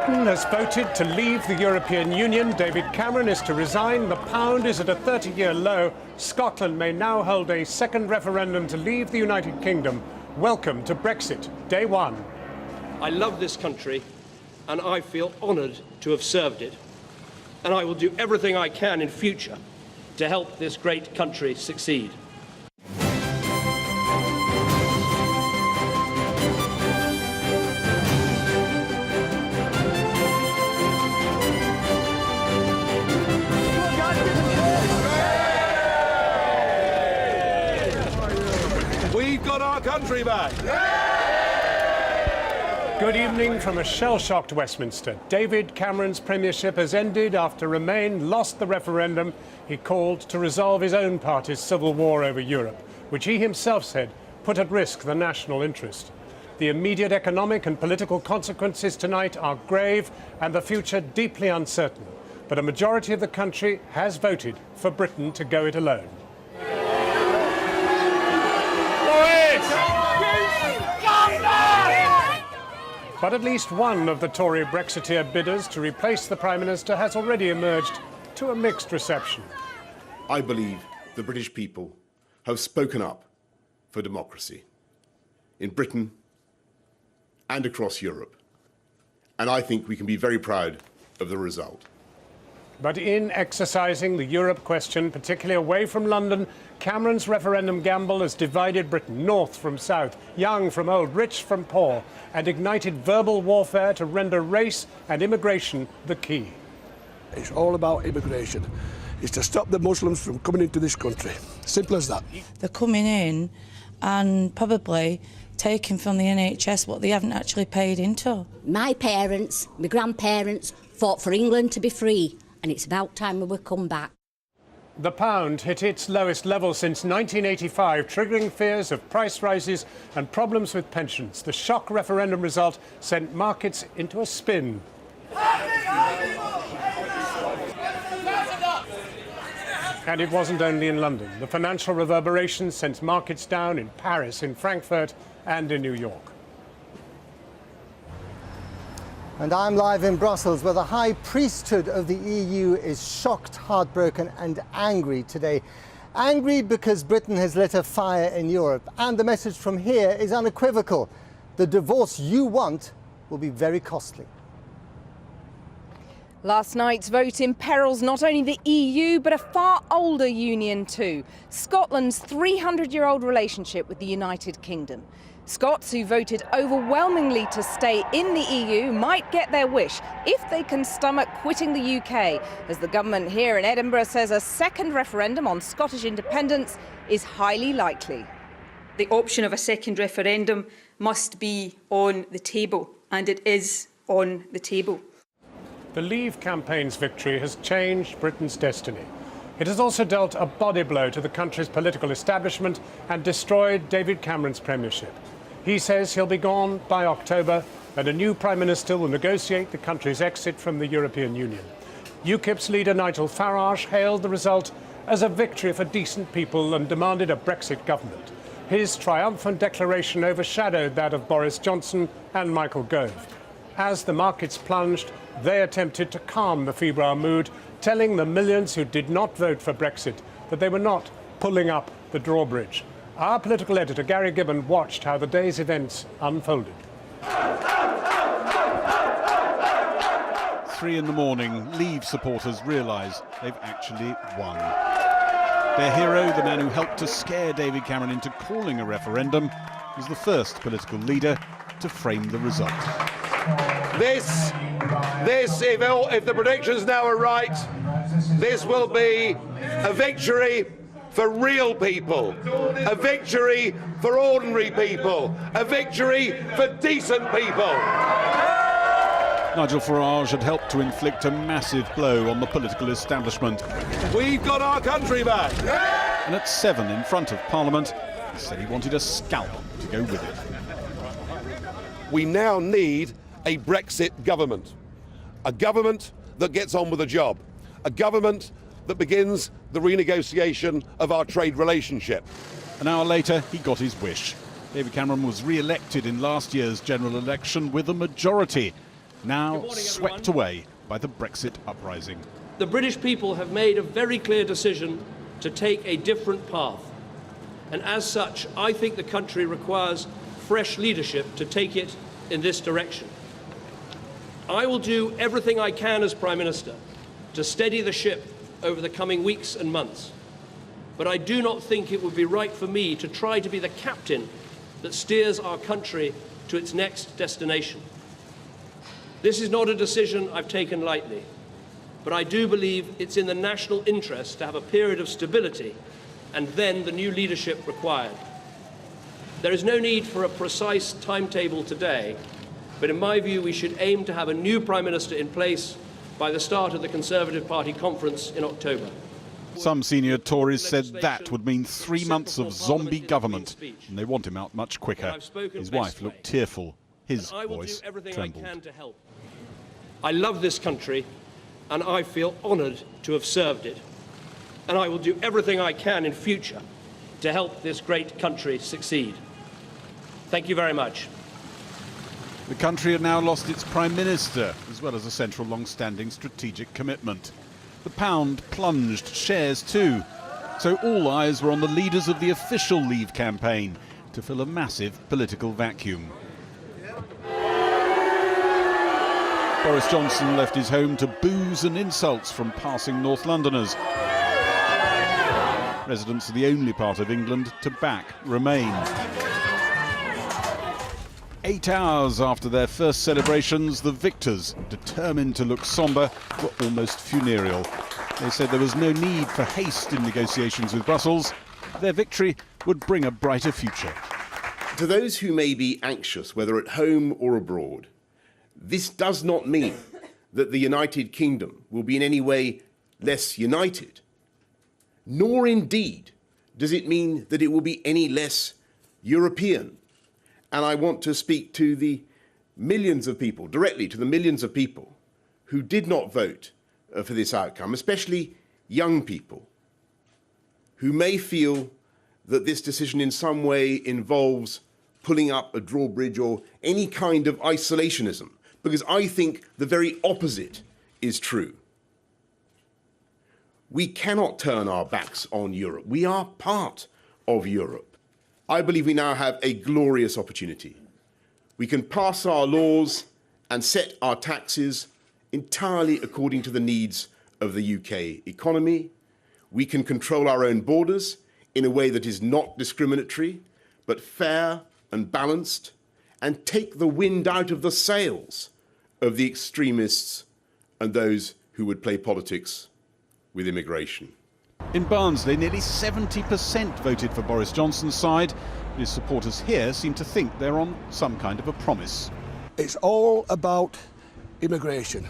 Britain has voted to leave the European Union. David Cameron is to resign. The pound is at a 30-year low. Scotland may now hold a second referendum to leave the United Kingdom. Welcome to Brexit, day one. I love this country and I feel honoured to have served it. And I will do everything I can in future to help this great country succeed. We've got our country back. Good evening from a shell-shocked Westminster. David Cameron's premiership has ended after Remain lost the referendum he called to resolve his own party's civil war over Europe, which he himself said put at risk the national interest. The immediate economic and political consequences tonight are grave and the future deeply uncertain. But a majority of the country has voted for Britain to go it alone. But at least one of the Tory Brexiteer bidders to replace the Prime Minister has already emerged to a mixed reception. I believe the British people have spoken up for democracy in Britain and across Europe. And I think we can be very proud of the result. But in exercising the Europe question, particularly away from London, Cameron's referendum gamble has divided Britain, north from south, young from old, rich from poor, and ignited verbal warfare to render race and immigration the key. It's all about immigration. It's to stop the Muslims from coming into this country. Simple as that. They're coming in and probably taking from the NHS what they haven't actually paid into. My parents, my grandparents fought for England to be free. And it's about time we would come back. The pound hit its lowest level since 1985, triggering fears of price rises and problems with pensions. The shock referendum result sent markets into a spin. And it wasn't only in London. The financial reverberations sent markets down in Paris, in Frankfurt, and in New York. And I'm live in Brussels, where the high priesthood of the EU is shocked, heartbroken and angry today. Angry because Britain has lit a fire in Europe. And the message from here is unequivocal. The divorce you want will be very costly. Last night's vote imperils not only the EU, but a far older union too. Scotland's 300-year-old relationship with the United Kingdom. Scots who voted overwhelmingly to stay in the EU might get their wish if they can stomach quitting the UK, as the government here in Edinburgh says a second referendum on Scottish independence is highly likely. The option of a second referendum must be on the table, and it is on the table. The Leave campaign's victory has changed Britain's destiny. It has also dealt a body blow to the country's political establishment and destroyed David Cameron's premiership. He says he'll be gone by October and a new Prime Minister will negotiate the country's exit from the European Union. UKIP's leader Nigel Farage hailed the result as a victory for decent people and demanded a Brexit government. His triumphant declaration overshadowed that of Boris Johnson and Michael Gove. As the markets plunged, they attempted to calm the febrile mood, telling the millions who did not vote for Brexit that they were not pulling up the drawbridge. Our political editor, Gary Gibbon, watched how the day's events unfolded. 3 in the morning, Leave supporters realise they've actually won. Their hero, the man who helped to scare David Cameron into calling a referendum, was the first political leader to frame the result. This, if the predictions now are right, this will be a victory for real people, a victory for ordinary people, a victory for decent people. Nigel Farage had helped to inflict a massive blow on the political establishment. We've got our country back. And at 7 in front of Parliament, he said he wanted a scalp to go with it. We now need a Brexit government, a government that gets on with the job, a government that begins the renegotiation of our trade relationship. An hour later, he got his wish. David Cameron was re-elected in last year's general election with a majority. now swept away by the Brexit uprising. The British people have made a very clear decision to take a different path. And as such, I think the country requires fresh leadership to take it in this direction. I will do everything I can as Prime Minister to steady the ship over the coming weeks and months. But I do not think it would be right for me to try to be the captain that steers our country to its next destination. This is not a decision I've taken lightly, but I do believe it's in the national interest to have a period of stability and then the new leadership required. There is no need for a precise timetable today, but in my view we should aim to have a new Prime Minister in place by the start of the Conservative Party conference in October. Some senior Tories said that would mean 3 months of zombie government, and they want him out much quicker. His wife looked tearful. His voice trembled. I love this country, and I feel honoured to have served it. And I will do everything I can in future to help this great country succeed. Thank you very much. The country had now lost its Prime Minister, as well as a central long-standing strategic commitment. The pound plunged, shares too. So all eyes were on the leaders of the official Leave campaign to fill a massive political vacuum. Boris Johnson left his home to boos and insults from passing North Londoners. Residents of the only part of England to back Remain. 8 hours after their first celebrations, the victors, determined to look sombre, were almost funereal. They said there was no need for haste in negotiations with Brussels. Their victory would bring a brighter future. To those who may be anxious, whether at home or abroad, this does not mean that the United Kingdom will be in any way less united, nor indeed does it mean that it will be any less European. And I want to speak to the millions of people, directly to the millions of people who did not vote for this outcome, especially young people who may feel that this decision in some way involves pulling up a drawbridge or any kind of isolationism, because I think the very opposite is true. We cannot turn our backs on Europe. We are part of Europe. I believe we now have a glorious opportunity. We can pass our laws and set our taxes entirely according to the needs of the UK economy. We can control our own borders in a way that is not discriminatory, but fair and balanced, and take the wind out of the sails of the extremists and those who would play politics with immigration. In Barnsley, nearly 70% voted for Boris Johnson's side. His supporters here seem to think they're on some kind of a promise. It's all about immigration,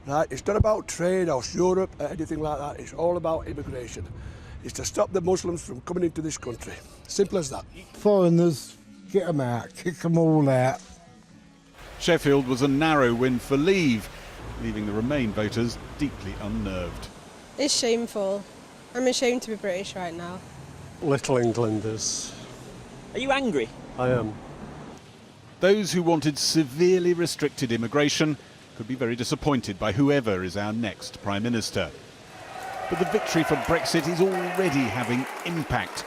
right? It's not about trade or Europe or anything like that. It's all about immigration. It's to stop the Muslims from coming into this country. Simple as that. Foreigners, get them out, kick them all out. Sheffield was a narrow win for Leave, leaving the Remain voters deeply unnerved. It's shameful. I'm ashamed to be British right now. Little Englanders. Are you angry? I am. Those who wanted severely restricted immigration could be very disappointed by whoever is our next Prime Minister. But the victory for Brexit is already having impact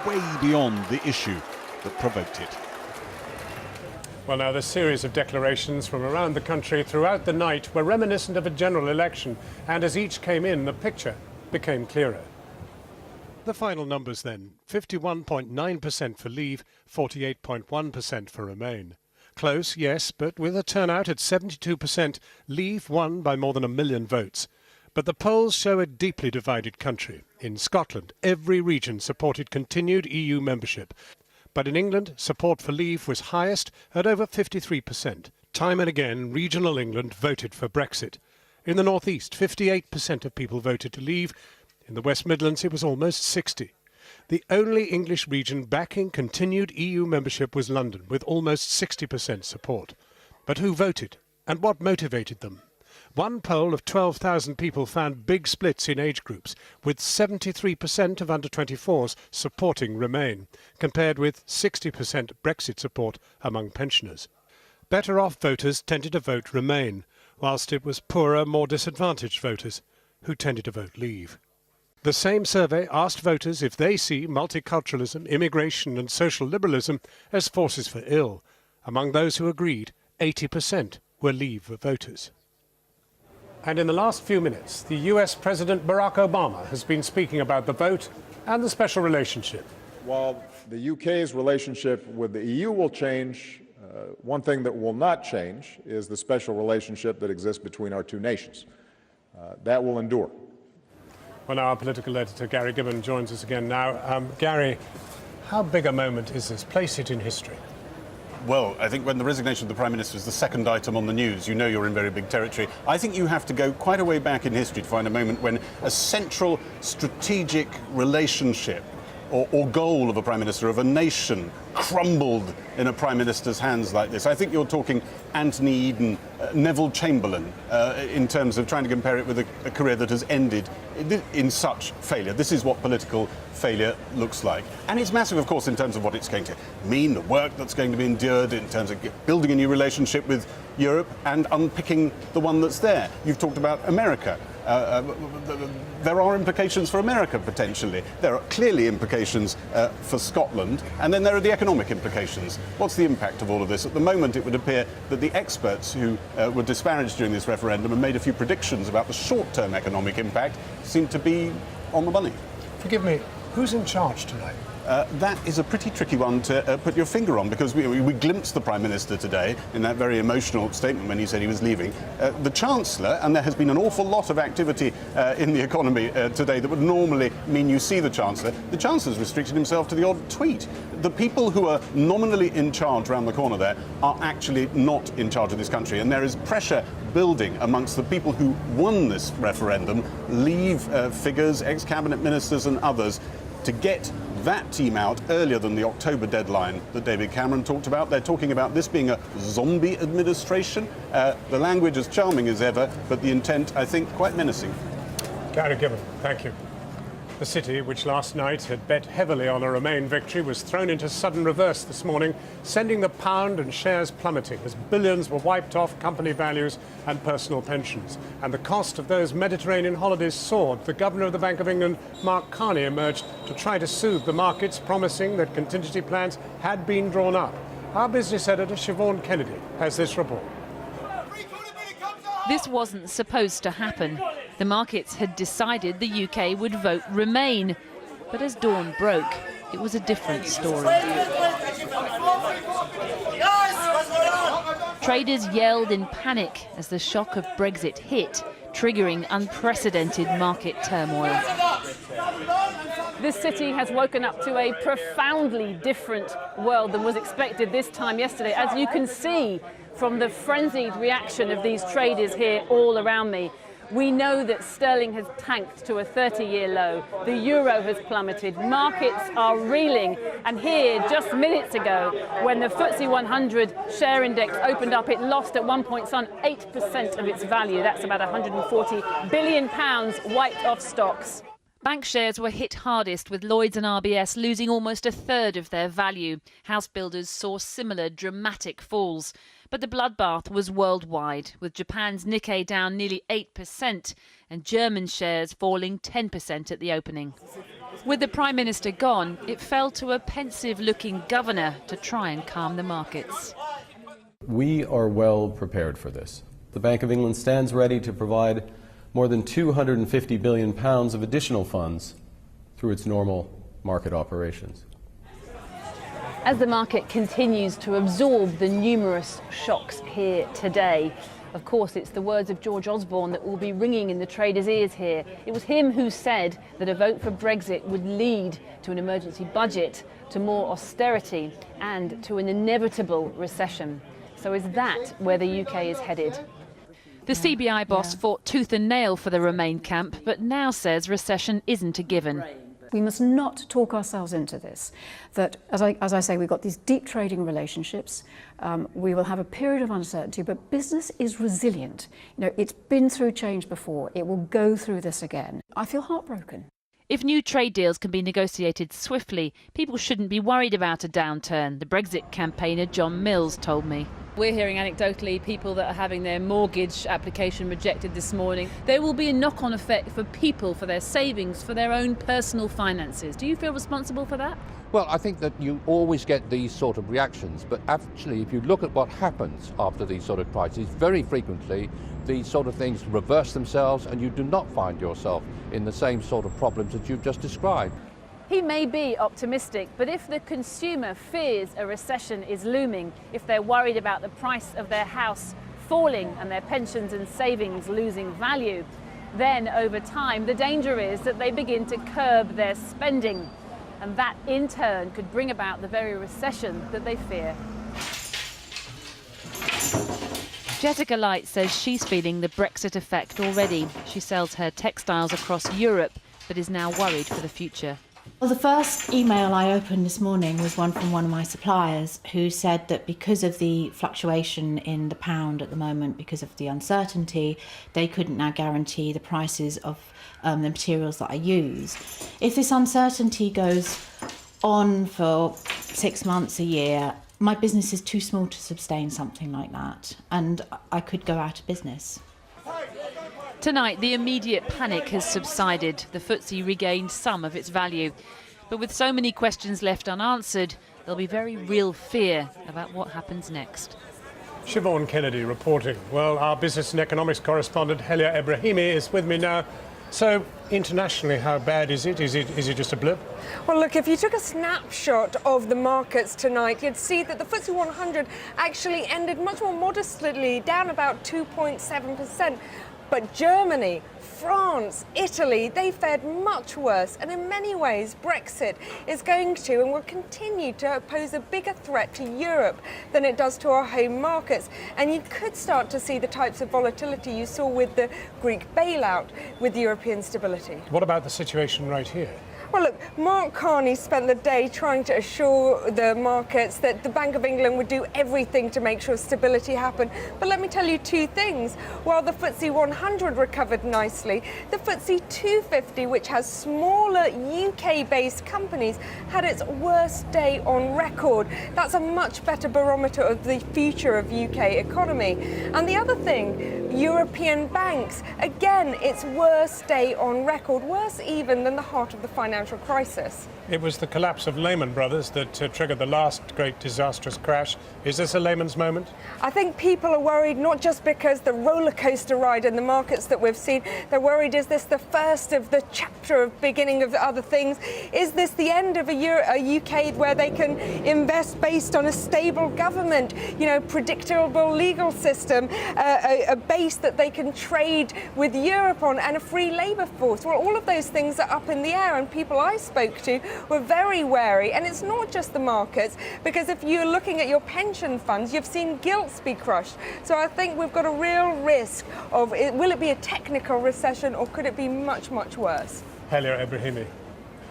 way beyond the issue that provoked it. Well, now, the series of declarations from around the country throughout the night were reminiscent of a general election, and as each came in, the picture became clearer. The final numbers then: 51.9% for Leave, 48.1% for Remain. Close, yes, but with a turnout at 72%, Leave won by more than 1 million votes. But the polls show a deeply divided country. In Scotland, every region supported continued EU membership. But in England, support for Leave was highest at over 53%. Time and again, regional England voted for Brexit. In the North East, 58% of people voted to leave. In the West Midlands, it was almost 60%. The only English region backing continued EU membership was London, with almost 60% support. But who voted, and what motivated them? One poll of 12,000 people found big splits in age groups, with 73% of under-24s supporting Remain, compared with 60% Brexit support among pensioners. better off voters tended to vote Remain, whilst it was poorer, more disadvantaged voters who tended to vote Leave. The same survey asked voters if they see multiculturalism, immigration and social liberalism as forces for ill. Among those who agreed, 80% were Leave voters. And in the last few minutes, the US President Barack Obama has been speaking about the vote and the special relationship. While the UK's relationship with the EU will change, one thing that will not change is the special relationship that exists between our two nations. That will endure. Well, now our political editor, Gary Gibbon, joins us again now. Gary, how big a moment is this? Place it in history. Well, I think when the resignation of the Prime Minister is the second item on the news, you know you're in very big territory. I think you have to go quite a way back in history to find a moment when a central strategic relationship or goal of a Prime Minister, of a nation, crumbled in a Prime Minister's hands like this. I think you're talking Anthony Eden, Neville Chamberlain, in terms of trying to compare it with a career that has ended in such failure. This is what political failure looks like. And it's massive, of course, in terms of what it's going to mean, the work that's going to be endured, in terms of building a new relationship with Europe and unpicking the one that's there. You've talked about America. There are implications for America, potentially. There are clearly implications for Scotland, and then there are the economic implications. What's the impact of all of this? At the moment, it would appear that the experts who were disparaged during this referendum and made a few predictions about the short-term economic impact seem to be on the money. Forgive me, who's in charge tonight? That is a pretty tricky one to put your finger on, because we glimpsed the Prime Minister today in that very emotional statement when he said he was leaving. The Chancellor, and there has been an awful lot of activity in the economy today that would normally mean you see the Chancellor's restricted himself to the odd tweet. The people who are nominally in charge around the corner there are actually not in charge of this country, and there is pressure building amongst the people who won this referendum, Leave figures, ex-cabinet ministers and others, to get that team out earlier than the October deadline that David Cameron talked about. They're talking about this being a zombie administration. The language as charming as ever, but the intent, I think, quite menacing. Gary Gibbon, thank you. The city, which last night had bet heavily on a Remain victory, was thrown into sudden reverse this morning, sending the pound and shares plummeting as billions were wiped off company values and personal pensions. And the cost of those Mediterranean holidays soared. The Governor of the Bank of England, Mark Carney, emerged to try to soothe the markets, promising that contingency plans had been drawn up. Our business editor, Siobhan Kennedy, has this report. This wasn't supposed to happen. The markets had decided the UK would vote Remain. But as dawn broke, it was a different story. Traders yelled in panic as the shock of Brexit hit, triggering unprecedented market turmoil. This city has woken up to a profoundly different world than was expected this time yesterday. As you can see from the frenzied reaction of these traders here all around me, we know that sterling has tanked to a 30-year low. The euro has plummeted. Markets are reeling. And here, just minutes ago, when the FTSE 100 share index opened up, it lost at one point some 8% of its value. That's about £140 billion wiped off stocks. Bank shares were hit hardest, with Lloyds and RBS losing almost a third of their value. House builders saw similar dramatic falls. But the bloodbath was worldwide, with Japan's Nikkei down nearly 8% and German shares falling 10% at the opening. With the Prime Minister gone, it fell to a pensive-looking governor to try and calm the markets. We are well prepared for this. The Bank of England stands ready to provide more than £250 billion of additional funds through its normal market operations. As the market continues to absorb the numerous shocks here today, of course, it's the words of George Osborne that will be ringing in the traders' ears here. It was him who said that a vote for Brexit would lead to an emergency budget, to more austerity and to an inevitable recession. So is that where the UK is headed? The CBI boss fought tooth and nail for the Remain camp, but now says recession isn't a given. We must not talk ourselves into this, that, as I say, we've got these deep trading relationships. We will have a period of uncertainty, but business is resilient. You know, it's been through change before. It will go through this again. I feel heartbroken. If new trade deals can be negotiated swiftly, people shouldn't be worried about a downturn, the Brexit campaigner John Mills told me. We're hearing anecdotally people that are having their mortgage application rejected this morning. There will be a knock-on effect for people, for their savings, for their own personal finances. Do you feel responsible for that? Well, I think that you always get these sort of reactions, but actually if you look at what happens after these sort of crises, very frequently these sort of things reverse themselves and you do not find yourself in the same sort of problems that you've just described. He may be optimistic, but if the consumer fears a recession is looming, if they're worried about the price of their house falling and their pensions and savings losing value, then over time the danger is that they begin to curb their spending. And that in turn could bring about the very recession that they fear. Jessica Light says she's feeling the Brexit effect already. She sells her textiles across Europe, but is now worried for the future. Well, the first email I opened this morning was one from one of my suppliers who said that because of the fluctuation in the pound at the moment, because of the uncertainty, they couldn't now guarantee the prices of the materials that I use. If this uncertainty goes on for 6 months, a year, my business is too small to sustain something like that, and I could go out of business. Tonight, the immediate panic has subsided. The FTSE regained some of its value. But with so many questions left unanswered, there'll be very real fear about what happens next. Siobhan Kennedy reporting. Well, our business and economics correspondent, Helia Ebrahimi, is with me now. So, internationally, how bad is it? Is it just a blip? Well, look, if you took a snapshot of the markets tonight, you'd see that the FTSE 100 actually ended much more modestly, down about 2.7%. But Germany, France, Italy, they fared much worse. And in many ways, Brexit is going to and will continue to pose a bigger threat to Europe than it does to our home markets. And you could start to see the types of volatility you saw with the Greek bailout, with European stability. What about the situation right here? Well, look, Mark Carney spent the day trying to assure the markets that the Bank of England would do everything to make sure stability happened. But let me tell you two things. While the FTSE 100 recovered nicely, the FTSE 250, which has smaller UK-based companies, had its worst day on record. That's a much better barometer of the future of UK economy. And the other thing, European banks, again, its worst day on record, worse even than the heart of the financial crisis. It was the collapse of Lehman Brothers that triggered the last great disastrous crash. Is this a Lehman's moment? I think people are worried not just because the roller coaster ride in the markets that we've seen. They're worried, is this the first of the chapter of beginning of other things? Is this the end of a UK where they can invest based on a stable government, you know, predictable legal system, a base that they can trade with Europe on, and a free labour force? Well, all of those things are up in the air, and people I spoke to were very wary. And it's not just the markets, because if you're looking at your pension funds, you've seen gilts be crushed. So I think we've got a real risk of, will it be a technical recession or could it be much, much worse? Helia Ebrahimi.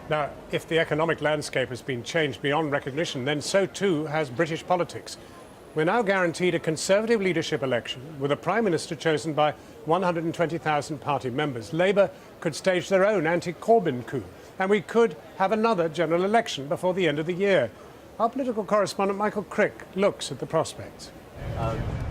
Now, if the economic landscape has been changed beyond recognition, then so too has British politics. We're now guaranteed a Conservative leadership election with a Prime Minister chosen by 120,000 party members. Labour could stage their own anti-Corbyn coup, and we could have another general election before the end of the year. Our political correspondent Michael Crick looks at the prospects.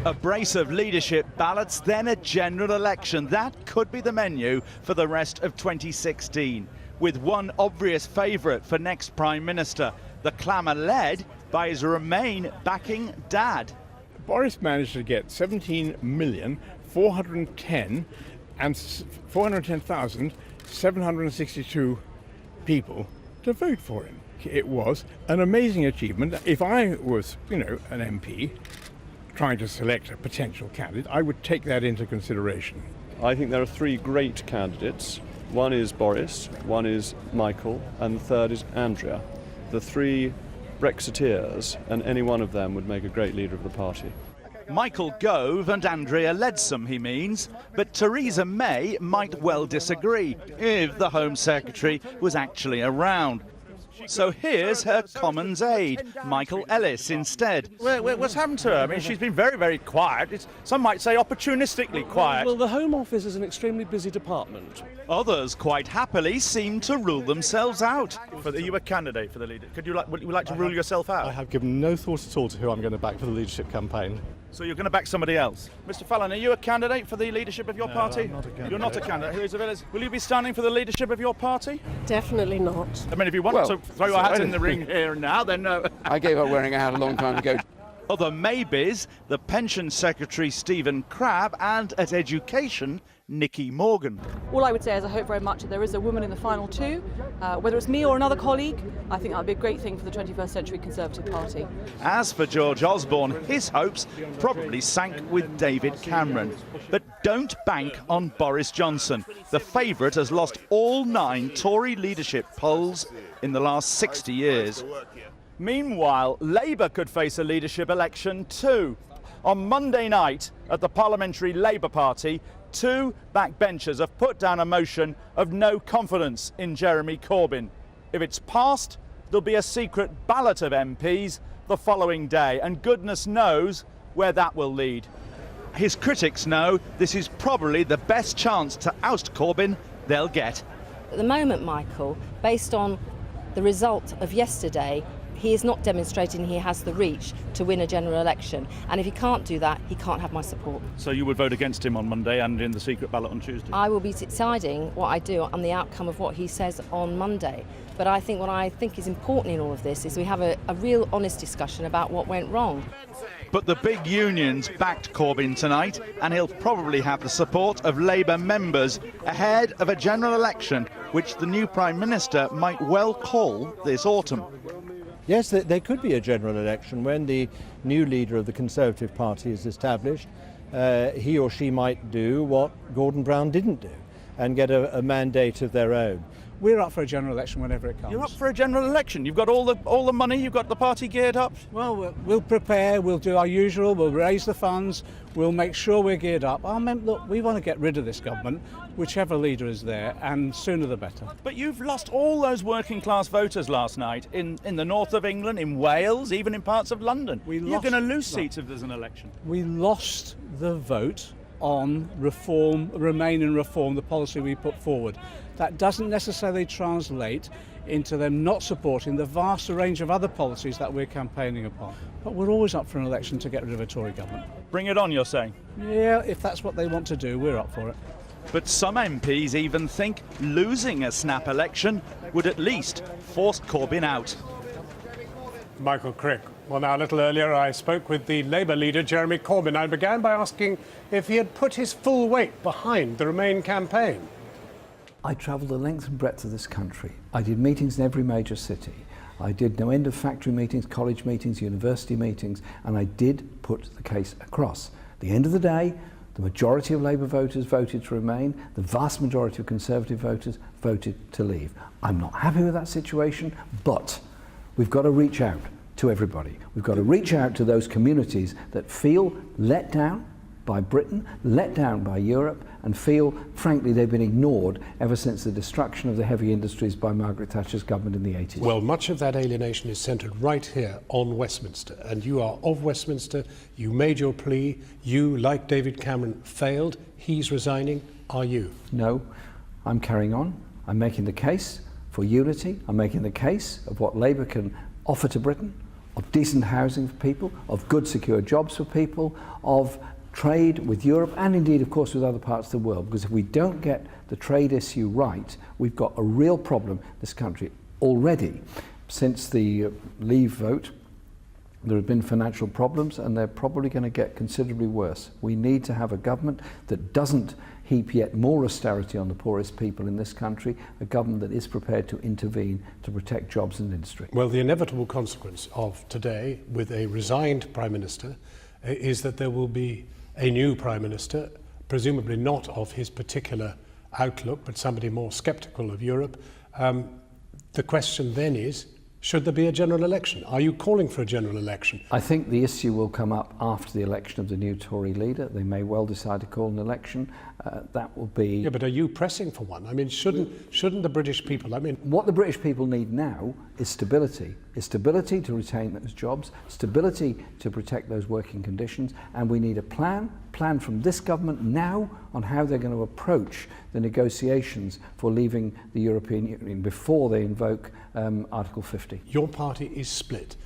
A brace of leadership ballots, then a general election. That could be the menu for the rest of 2016, with one obvious favourite for next Prime Minister. The clamour led by his Remain backing dad. Boris managed to get 410,762 people to vote for him. It was an amazing achievement. If I was, an MP trying to select a potential candidate, I would take that into consideration. I think there are three great candidates. One is Boris, one is Michael, and the third is Andrea. The three Brexiteers, and any one of them would make a great leader of the party. Michael Gove and Andrea Leadsom, he means. But Theresa May might well disagree if the Home Secretary was actually around. So here's her Commons aide, Michael Ellis, instead. What's happened to her? I mean, she's been very, very quiet. Some might say opportunistically quiet. Well, the Home Office is an extremely busy department. Others, quite happily, seem to rule themselves out. Are you a candidate for the leader? Would you like to rule yourself out? I have given no thought at all to who I'm going to back for the leadership campaign. So you're going to back somebody else. Mr Fallon, are you a candidate for the leadership of your party? I'm not a candidate. You're not a candidate. Who is it? Will you be standing for the leadership of your party? Definitely not. I mean, if you want to throw your hat in the ring here and now, then no. I gave up wearing a hat a long time ago. Other maybes, the Pension Secretary Stephen Crabb and at Education, Nicky Morgan. All I would say is I hope very much that there is a woman in the final two. Whether it's me or another colleague, I think that would be a great thing for the 21st Century Conservative Party. As for George Osborne, his hopes probably sank with David Cameron. But don't bank on Boris Johnson. The favourite has lost all 9 Tory leadership polls in the last 60 years. Meanwhile, Labour could face a leadership election too. On Monday night at the Parliamentary Labour Party, 2 backbenchers have put down a motion of no confidence in Jeremy Corbyn. If it's passed, there'll be a secret ballot of MPs the following day, and goodness knows where that will lead. His critics know this is probably the best chance to oust Corbyn they'll get. At the moment, Michael, based on the result of yesterday, he is not demonstrating he has the reach to win a general election. And if he can't do that, he can't have my support. So you would vote against him on Monday and in the secret ballot on Tuesday? I will be deciding what I do on the outcome of what he says on Monday. But I think what I think is important in all of this is we have a real honest discussion about what went wrong. But the big unions backed Corbyn tonight, and he'll probably have the support of Labour members ahead of a general election, which the new Prime Minister might well call this autumn. Yes, there could be a general election when the new leader of the Conservative Party is established. He or she might do what Gordon Brown didn't do and get a mandate of their own. We're up for a general election whenever it comes. You're up for a general election? You've got all the money, you've got the party geared up? Well, we'll prepare, we'll do our usual, we'll raise the funds, we'll make sure we're geared up. Look, we want to get rid of this government, whichever leader is there, and sooner the better. But you've lost all those working class voters last night in the north of England, in Wales, even in parts of London. You're going to lose seats if there's an election. We lost the vote on reform, Remain and Reform, the policy we put forward. That doesn't necessarily translate into them not supporting the vast range of other policies that we're campaigning upon. But we're always up for an election to get rid of a Tory government. Bring it on, you're saying? Yeah, if that's what they want to do, we're up for it. But some MPs even think losing a snap election would at least force Corbyn out. Michael Crick. Well, now, a little earlier, I spoke with the Labour leader, Jeremy Corbyn. I began by asking if he had put his full weight behind the Remain campaign. I travelled the length and breadth of this country. I did meetings in every major city. I did no end of factory meetings, college meetings, university meetings, and I did put the case across. At the end of the day, the majority of Labour voters voted to remain. The vast majority of Conservative voters voted to leave. I'm not happy with that situation, but we've got to reach out to everybody. We've got to reach out to those communities that feel let down by Britain, let down by Europe, and feel, frankly, they've been ignored ever since the destruction of the heavy industries by Margaret Thatcher's government in the 80s. Well, much of that alienation is centred right here on Westminster, and you are of Westminster. You made your plea. You, like David Cameron, failed. He's resigning. Are you? No, I'm carrying on. I'm making the case for unity. I'm making the case of what Labour can offer to Britain, of decent housing for people, of good secure jobs for people, of trade with Europe and indeed, of course, with other parts of the world. Because if we don't get the trade issue right, we've got a real problem in this country. Already, since the Leave vote, there have been financial problems and they're probably going to get considerably worse. We need to have a government that doesn't heap yet more austerity on the poorest people in this country, a government that is prepared to intervene to protect jobs and industry. Well, the inevitable consequence of today, with a resigned Prime Minister, is that there will be a new Prime Minister, presumably not of his particular outlook, but somebody more sceptical of Europe. The question then is, should there be a general election? Are you calling for a general election? I think the issue will come up after the election of the new Tory leader. They may well decide to call an election. That will be... Yeah, but are you pressing for one? I mean, shouldn't the British people... What the British people need now is stability. Is stability to retain those jobs, stability to protect those working conditions, and we need a plan from this government now on how they're going to approach the negotiations for leaving the European Union before they invoke Article 50. Your party is split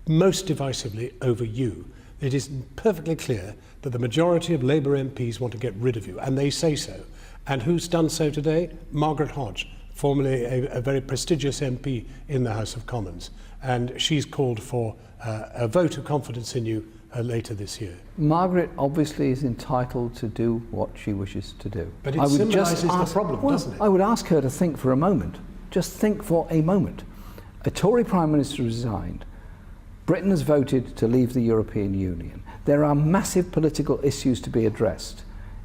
most divisively over you. It is perfectly clear that the majority of Labour MPs want to get rid of you, and they say so. And who's done so today? Margaret Hodge, formerly a very prestigious MP in the House of Commons. And she's called for a vote of confidence in you later this year. Margaret obviously is entitled to do what she wishes to do. But it symbolises the problem, doesn't it? I would ask her to think for a moment. Just think for a moment. A Tory Prime Minister resigned. Britain has voted to leave the European Union. There are massive political issues to be addressed.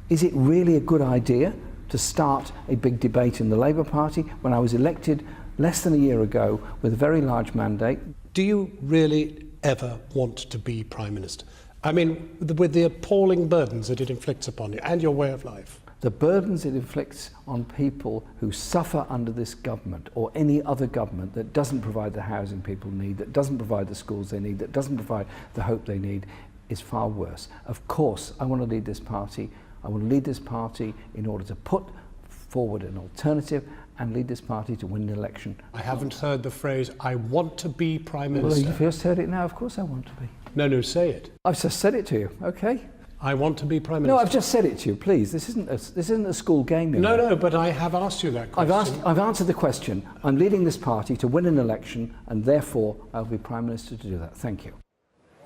Is it really a good idea to start a big debate in the Labour Party when I was elected less than a year ago with a very large mandate? Do you really ever want to be Prime Minister? I mean, with the appalling burdens that it inflicts upon you and your way of life. The burdens it inflicts on people who suffer under this government or any other government that doesn't provide the housing people need, that doesn't provide the schools they need, that doesn't provide the hope they need, is far worse. Of course, I want to lead this party. I want to lead this party in order to put forward an alternative and lead this party to win the election. I haven't heard the phrase, I want to be Prime Minister. Well, you've just heard it now. Of course I want to be. No, say it. I've just said it to you, okay? I want to be Prime Minister. No, I've just said it to you, please. This isn't a school game. No, but I have asked you that question. I've answered the question. I'm leading this party to win an election, and therefore I'll be Prime Minister to do that. Thank you.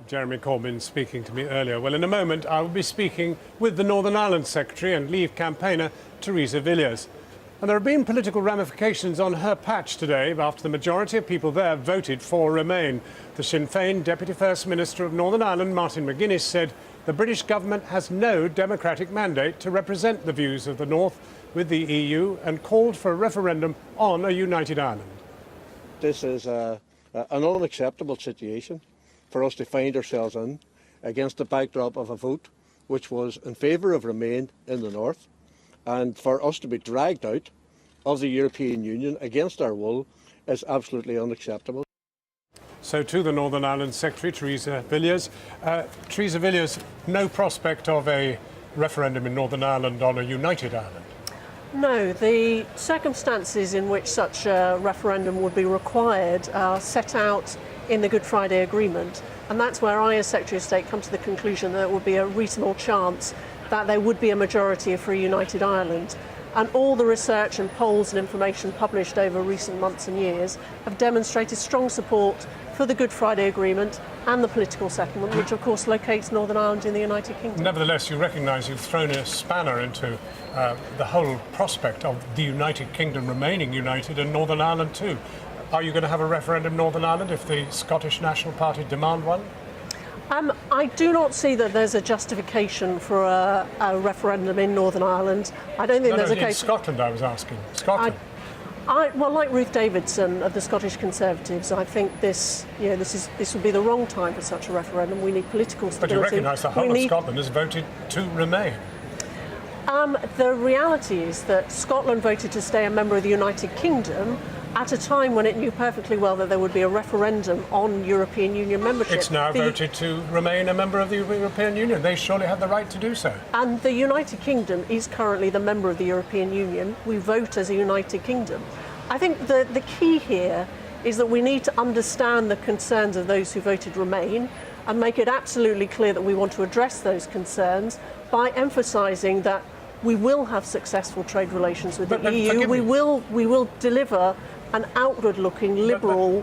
Jeremy Corbyn speaking to me earlier. Well, in a moment, I will be speaking with the Northern Ireland Secretary and Leave campaigner, Theresa Villiers. And there have been political ramifications on her patch today after the majority of people there voted for Remain. The Sinn Féin Deputy First Minister of Northern Ireland, Martin McGuinness, said the British government has no democratic mandate to represent the views of the North with the EU and called for a referendum on a united Ireland. This is an unacceptable situation for us to find ourselves in against the backdrop of a vote which was in favour of Remain in the North, and for us to be dragged out of the European Union against our will is absolutely unacceptable. So to the Northern Ireland Secretary, Theresa Villiers. Theresa Villiers, no prospect of a referendum in Northern Ireland on a united Ireland? No, the circumstances in which such a referendum would be required are set out in the Good Friday Agreement, and that's where I, as Secretary of State, come to the conclusion that there would be a reasonable chance that there would be a majority for a united Ireland. And all the research and polls and information published over recent months and years have demonstrated strong support for the Good Friday Agreement and the political settlement, which of course locates Northern Ireland in the United Kingdom. Nevertheless, you recognise you've thrown a spanner into the whole prospect of the United Kingdom remaining united and Northern Ireland too. Are you going to have a referendum in Northern Ireland if the Scottish National Party demand one? I do not see that there's a justification for a referendum in Northern Ireland. I don't think there's a case. Scotland, I was asking. Scotland. Well, like Ruth Davidson of the Scottish Conservatives, I think this would be the wrong time for such a referendum. We need political stability. But you recognise the whole of Scotland has voted to remain. The reality is that Scotland voted to stay a member of the United Kingdom at a time when it knew perfectly well that there would be a referendum on European Union membership. It's now voted to remain a member of the European Union. They surely have the right to do so. And the United Kingdom is currently the member of the European Union. We vote as a United Kingdom. I think the key here is that we need to understand the concerns of those who voted Remain and make it absolutely clear that we want to address those concerns by emphasising that we will have successful trade relations with the EU. We will deliver an outward-looking liberal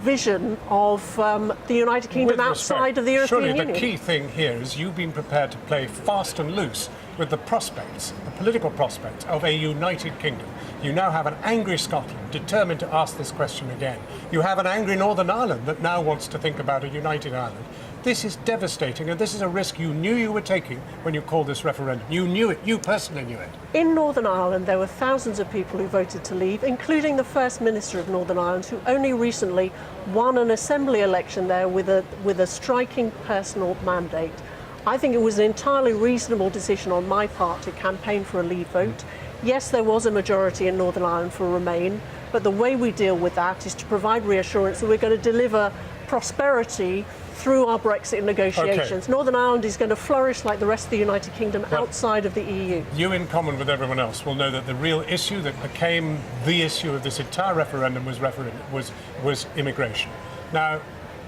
vision of the United Kingdom outside of the European Union. Surely the key thing here is you've been prepared to play fast and loose with the prospects, the political prospects of a united kingdom. You now have an angry Scotland determined to ask this question again. You have an angry Northern Ireland that now wants to think about a united Ireland. This is devastating, and this is a risk you knew you were taking when you called this referendum. You knew it. You personally knew it. In Northern Ireland, there were thousands of people who voted to leave, including the First Minister of Northern Ireland, who only recently won an assembly election there with a striking personal mandate. I think it was an entirely reasonable decision on my part to campaign for a leave vote. Yes, there was a majority in Northern Ireland for Remain, but the way we deal with that is to provide reassurance that we're going to deliver prosperity through our Brexit negotiations. Okay. Northern Ireland is going to flourish like the rest of the United Kingdom outside of the EU. You, in common with everyone else, will know that the real issue that became the issue of this entire referendum was immigration. Now,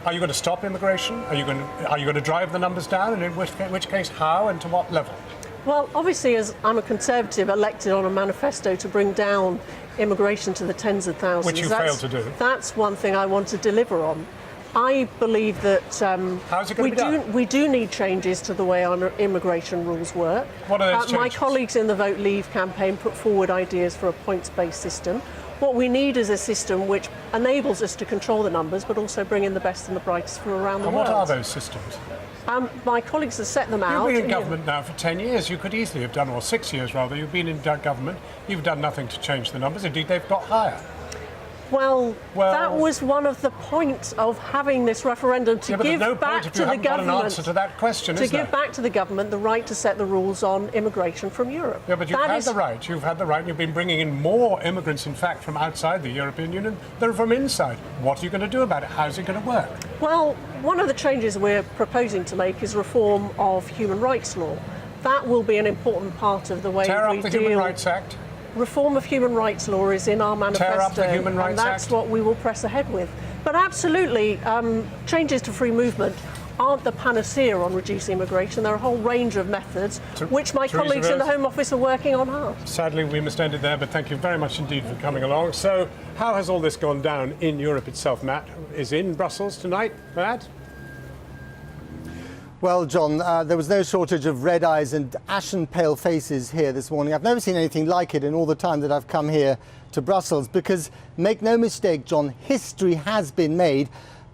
Are you going to stop immigration? Are you going to drive the numbers down? And in which case, how and to what level? Well, obviously, as I'm a Conservative elected on a manifesto to bring down immigration to the tens of thousands. Which you failed to do. That's one thing I want to deliver on. I believe that How's it going to be done? we do need changes to the way our immigration rules work. What are those changes? My colleagues in the Vote Leave campaign put forward ideas for a points-based system. What we need is a system which enables us to control the numbers, but also bring in the best and the brightest from around the world. And what are those systems? My colleagues have set them out. You've been in government now for 10 years. You could easily have done, or 6 years rather, you've been in government. You've done nothing to change the numbers. Indeed, they've got higher. Well, that was one of the points of having this referendum, to give back to the government. An answer to that question, to give back to the government the right to set the rules on immigration from Europe. Yeah, but you've had the right. You've had the right. You've been bringing in more immigrants, in fact, from outside the European Union than from inside. What are you going to do about it? How's it going to work? Well, one of the changes we're proposing to make is reform of human rights law. That will be an important part of the way Tear we up the deal. Human Rights Act. Reform of human rights law is in our manifesto, Tear up the Human Rights and that's Act. what we will press ahead with. But absolutely, changes to free movement aren't the panacea on reducing immigration. There are a whole range of methods which my colleagues in the Home Office are working on hard. Sadly, we must end it there, but thank you very much indeed for coming along. So, how has all this gone down in Europe itself? Matt is in Brussels tonight. Matt? Well, John, there was no shortage of red eyes and ashen pale faces here this morning. I've never seen anything like it in all the time that I've come here to Brussels, because make no mistake, John, history has been made,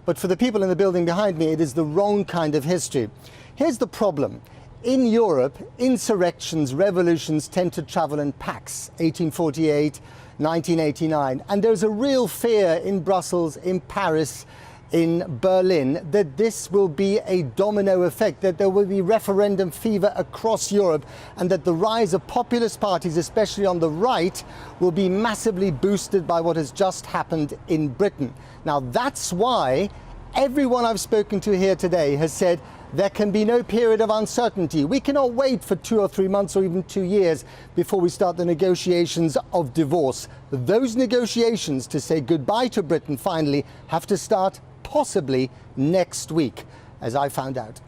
but for the people in the building behind me, it is the wrong kind of history. Here's the problem. In Europe, insurrections, revolutions tend to travel in packs. 1848, 1989, and there's a real fear in Brussels, in Paris, in Berlin, that this will be a domino effect, that there will be referendum fever across Europe, and that the rise of populist parties, especially on the right, will be massively boosted by what has just happened in Britain. Now, that's why everyone I've spoken to here today has said there can be no period of uncertainty. We cannot wait for 2 or 3 months or even 2 years before we start the negotiations of divorce. Those negotiations to say goodbye to Britain finally have to start possibly next week, as I found out.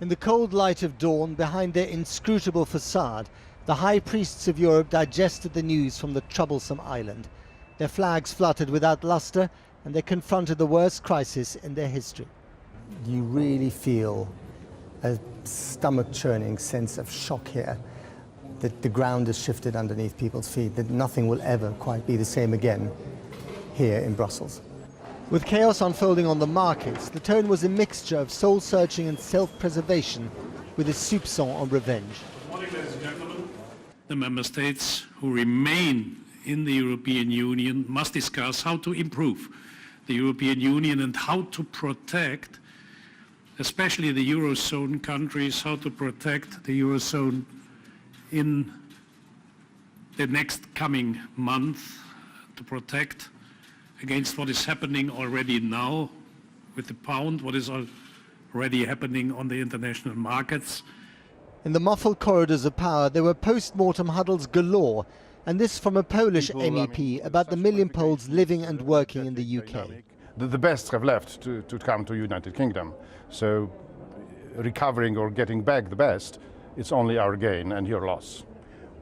In the cold light of dawn, behind their inscrutable facade, the high priests of Europe digested the news from the troublesome island. Their flags fluttered without luster, and they confronted the worst crisis in their history. You really feel a stomach-churning sense of shock here, that the ground has shifted underneath people's feet, that nothing will ever quite be the same again here in Brussels. With chaos unfolding on the markets, the tone was a mixture of soul-searching and self-preservation, with a soupçon of revenge. Good morning, ladies and gentlemen. The member states who remain in the European Union must discuss how to improve the European Union and how to protect, especially the Eurozone countries, how to protect the Eurozone in the next coming month, to protect against what is happening already now with the pound, what is already happening on the international markets. In the muffled corridors of power, there were post-mortem huddles galore, and this from a Polish MEP about the million Poles living and working in the UK. The best have left to come to United Kingdom. So recovering or getting back the best, it's only our gain and your loss.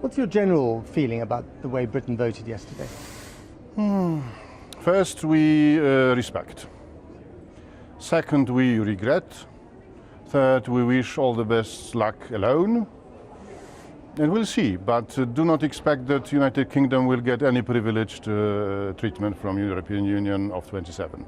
What's your general feeling about the way Britain voted yesterday? First, we respect. Second, we regret. Third, we wish all the best luck alone. And we'll see, but do not expect that United Kingdom will get any privileged treatment from European Union of 27.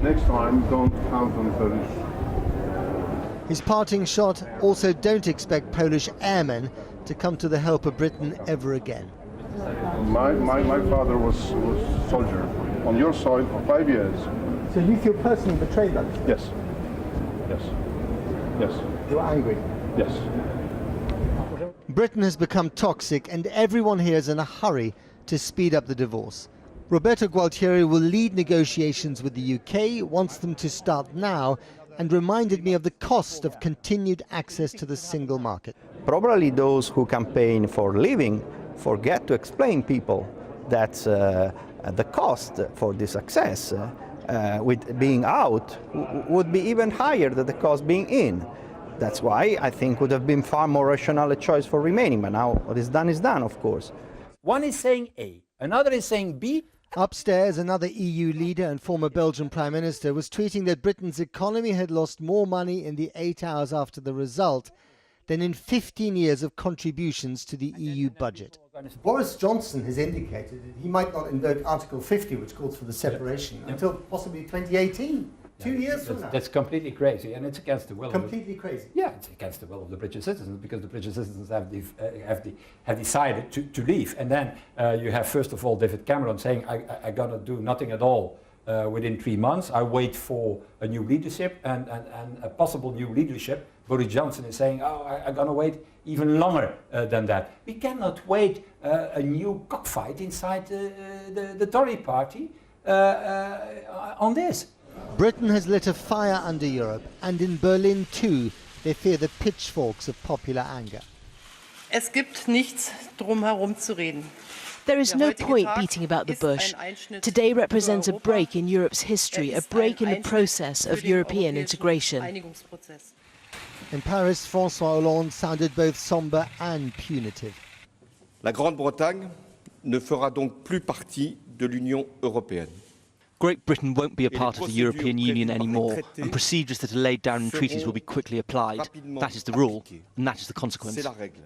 Next time, don't count on Polish. His parting shot: also don't expect Polish airmen to come to the help of Britain ever again. My father was soldier on your soil for 5 years. So you feel personally betrayed by this? Yes. Yes. Yes. You're angry? Yes. Britain has become toxic, and everyone here is in a hurry to speed up the divorce. Roberto Gualtieri will lead negotiations with the UK, wants them to start now, and reminded me of the cost of continued access to the single market. Probably those who campaign for leaving forget to explain people that the cost for the success with being out would be even higher than the cost being in. That's why I think would have been far more rational a choice for remaining. But now what is done, of course. One is saying A, another is saying B. Upstairs, another EU leader and former Belgian Prime Minister was tweeting that Britain's economy had lost more money in the 8 hours after the result than in 15 years of contributions to the EU budget. Boris Johnson has indicated that he might not invoke Article 50, which calls for the separation, until possibly 2018, 2 years from now. That's completely crazy, and it's against the will. Completely crazy. Yeah, it's against the will of the British citizens, because the British citizens have decided to leave. And then you have, first of all, David Cameron saying, I'm going to do nothing at all within 3 months. I wait for a new leadership and a possible new leadership. Boris Johnson is saying, I'm going to wait even longer than that. We cannot wait a new cockfight inside the Tory party on this. Britain has lit a fire under Europe, and in Berlin too, they fear the pitchforks of popular anger. Es gibt nichts drum herum zu reden. There is no point beating about the bush. Today represents a break in Europe's history, a break in the process of European integration. In Paris, François Hollande sounded both sombre and punitive. La Grande-Bretagne ne fera donc plus partie de l'Union européenne. Great Britain won't be a part of the European Union anymore, and procedures that are laid down in treaties will be quickly applied. That is the rule, and that is the consequence. C'est la règle,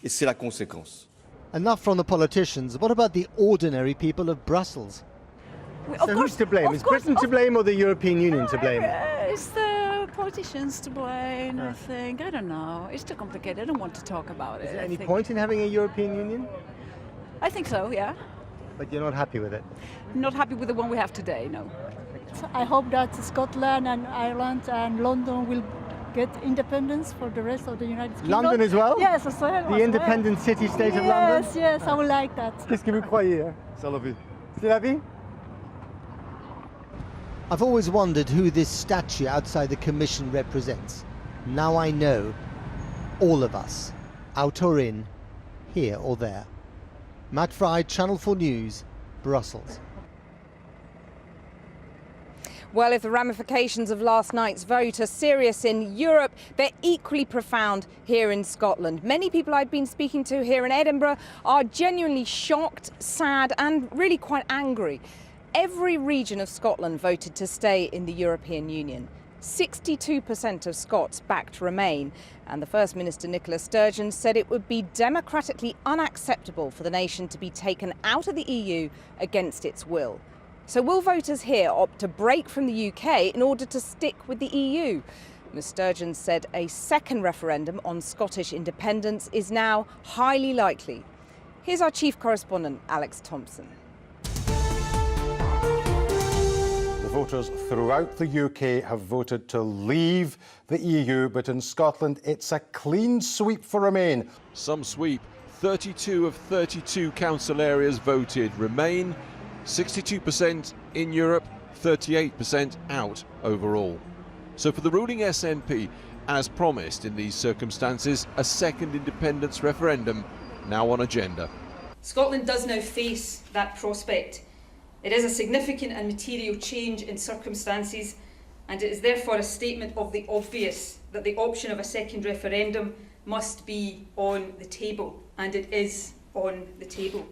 et c'est la conséquence. Enough from the politicians. What about the ordinary people of Brussels? So who's to blame? Is Britain to blame or the European Union to blame? It's the politicians to blame, I think. I don't know. It's too complicated. I don't want to talk about it. Is there any point in having a European Union? I think so, yeah. But you're not happy with it? Not happy with the one we have today, no. I hope that Scotland and Ireland and London will get independence for the rest of the United States. London as well? Yes, as well. The independent city-state of London? Yes, yes, I would like that. Qu'est-ce que vous croyez? C'est la vie. C'est la vie? I've always wondered who this statue outside the Commission represents. Now I know. All of us. Out or in, here or there. Matt Fry, Channel 4 News, Brussels. Well, if the ramifications of last night's vote are serious in Europe, they're equally profound here in Scotland. Many people I've been speaking to here in Edinburgh are genuinely shocked, sad and really quite angry. Every region of Scotland voted to stay in the European Union. 62% of Scots backed Remain, and the First Minister Nicola Sturgeon said it would be democratically unacceptable for the nation to be taken out of the EU against its will. So will voters here opt to break from the UK in order to stick with the EU? Ms Sturgeon said a second referendum on Scottish independence is now highly likely. Here's our chief correspondent, Alex Thompson. Voters throughout the UK have voted to leave the EU, but in Scotland it's a clean sweep for Remain. Some sweep. 32 of 32 council areas voted Remain, 62% in Europe, 38% out overall. So for the ruling SNP, as promised in these circumstances, a second independence referendum now on agenda. Scotland does now face that prospect. It is a significant and material change in circumstances, and it is therefore a statement of the obvious that the option of a second referendum must be on the table, and it is on the table.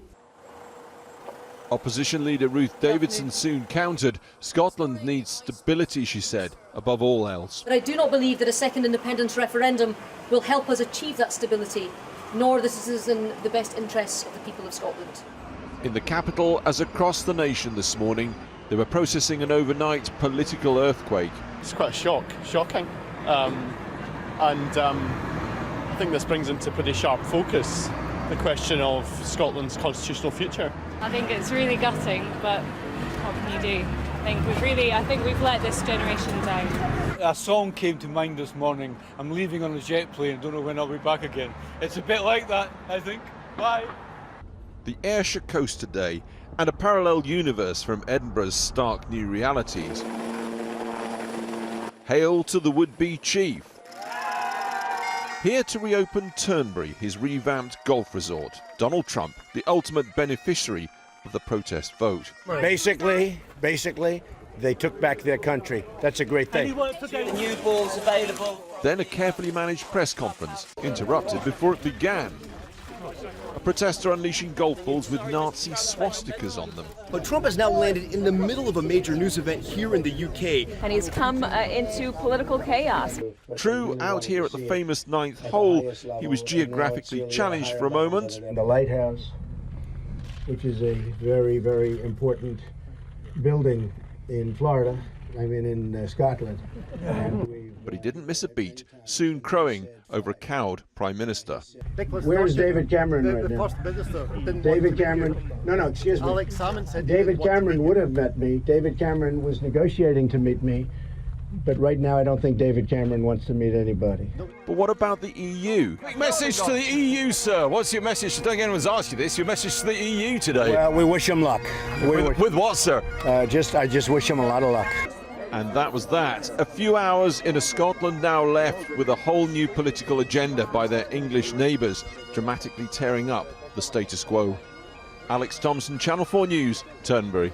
Opposition leader Ruth Davidson soon countered. Scotland needs stability, she said, above all else. But I do not believe that a second independence referendum will help us achieve that stability, nor this is in the best interests of the people of Scotland. In the capital, as across the nation this morning, they were processing an overnight political earthquake. It's quite shocking. I think this brings into pretty sharp focus the question of Scotland's constitutional future. I think it's really gutting, but what can you do? I think we've let this generation down. A song came to mind this morning. I'm leaving on a jet plane, I don't know when I'll be back again. It's a bit like that, I think. Bye. The Ayrshire coast today, and a parallel universe from Edinburgh's stark new realities. Hail to the would-be chief. Here to reopen Turnberry, his revamped golf resort. Donald Trump, the ultimate beneficiary of the protest vote. Basically, they took back their country. That's a great thing. New balls available. Then a carefully managed press conference, interrupted before it began. A protester unleashing golf balls with Nazi swastikas on them. But Trump has now landed in the middle of a major news event here in the UK. And he's come into political chaos. True, out here at the famous ninth hole, he was geographically challenged for a moment. The lighthouse, which is a very, very important building in Florida, in Scotland. But he didn't miss a beat, soon crowing over a cowed Prime Minister. Where's David Cameron right now? David Cameron, no, excuse me. Alex Salmond said David Cameron would have met me. David Cameron was negotiating to meet me. But right now, I don't think David Cameron wants to meet anybody. But what about the EU? Quick message to the EU, sir. What's your message? I don't think anyone's asked you this. Your message to the EU today? Well, we wish them luck. With what, sir? I just wish them a lot of luck. And that was that. A few hours in a Scotland now left with a whole new political agenda by their English neighbours, dramatically tearing up the status quo. Alex Thompson, Channel 4 News, Turnberry.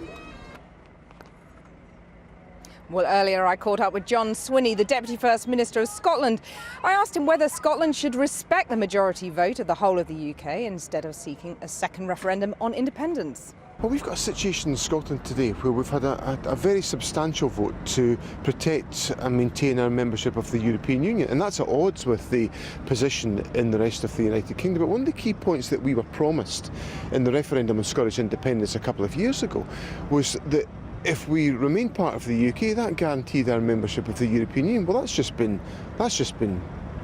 Well, earlier I caught up with John Swinney, the Deputy First Minister of Scotland. I asked him whether Scotland should respect the majority vote of the whole of the UK instead of seeking a second referendum on independence. Well, we've got a situation in Scotland today where we've had a very substantial vote to protect and maintain our membership of the European Union, and that's at odds with the position in the rest of the United Kingdom. But one of the key points that we were promised in the referendum on Scottish independence a couple of years ago was that if we remain part of the UK, that guaranteed our membership of the European Union. Well, that's just been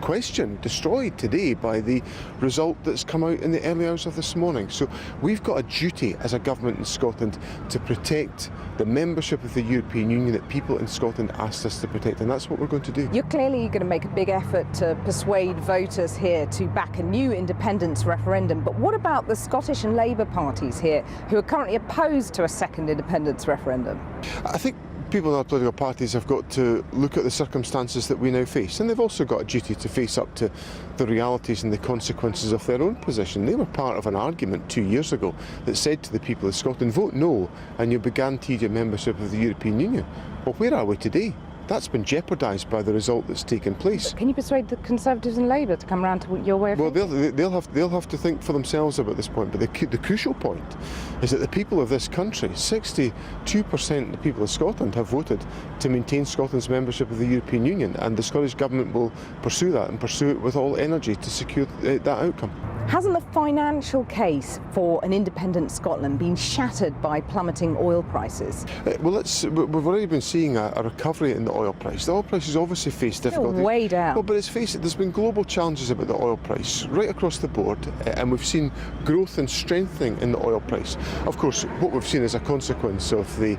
questioned, destroyed today by the result that's come out in the early hours of this morning. So we've got a duty as a government in Scotland to protect the membership of the European Union that people in Scotland asked us to protect, and that's what we're going to do. You're clearly going to make a big effort to persuade voters here to back a new independence referendum, but what about the Scottish and Labour parties here who are currently opposed to a second independence referendum? I think people in our political parties have got to look at the circumstances that we now face, and they've also got a duty to face up to the realities and the consequences of their own position. They were part of an argument 2 years ago that said to the people of Scotland, vote no and you'll be guaranteed your membership of the European Union. Well, where are we today? That's been jeopardised by the result that's taken place. But can you persuade the Conservatives and Labour to come around to your way of thinking? Well, they'll have to think for themselves about this point. But the crucial point is that the people of this country, 62% of the people of Scotland, have voted to maintain Scotland's membership of the European Union, and the Scottish Government will pursue that and pursue it with all energy to secure that outcome. Hasn't the financial case for an independent Scotland been shattered by plummeting oil prices? Well, we've already been seeing a recovery in the oil price. The oil price has obviously faced difficulties. Still way down. Well, but there's been global challenges about the oil price right across the board, and we've seen growth and strengthening in the oil price. Of course, what we've seen as a consequence of the